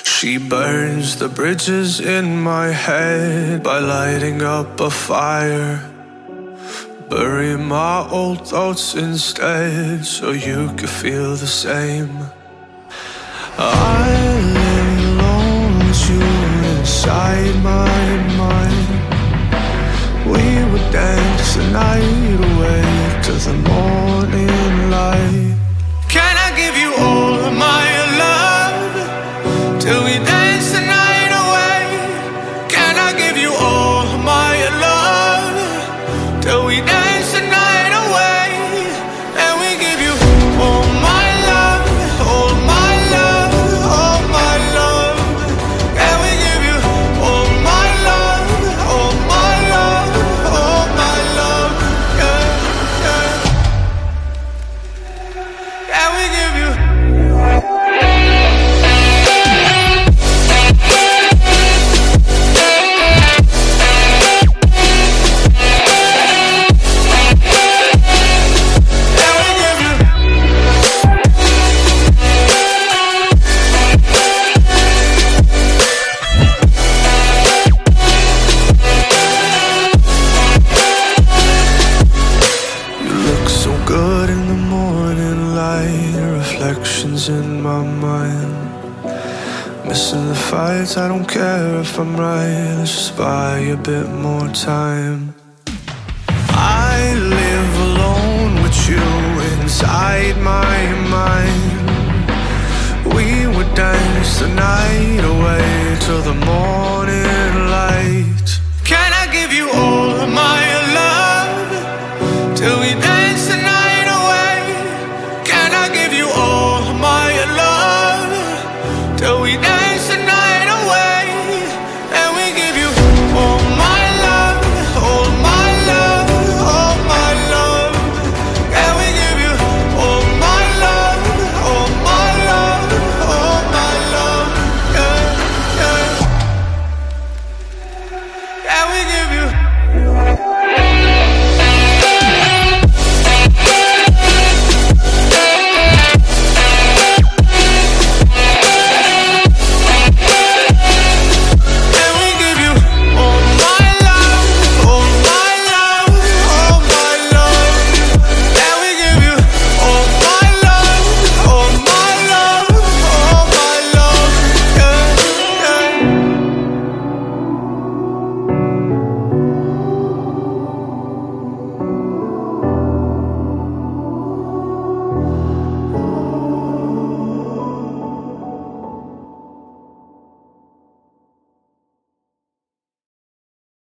She burns the bridges in my head by lighting up a fire. Bury my old thoughts instead so you could feel the same. I lay alone with you inside my mind. We would dance the night away to the morning light. Can I give you all of my love till we dance the night away? Can I give you all of my love till we dance the night away? And we give you all my love, all my love, all my love. And we give you all my love, all my love, all my love. Yeah, yeah. And we give you. Good in the morning light, reflections in my mind. Missing the fights, I don't care if I'm right. Let's just buy a bit more time. I live alone with you inside my mind. We would dance the night away till the morning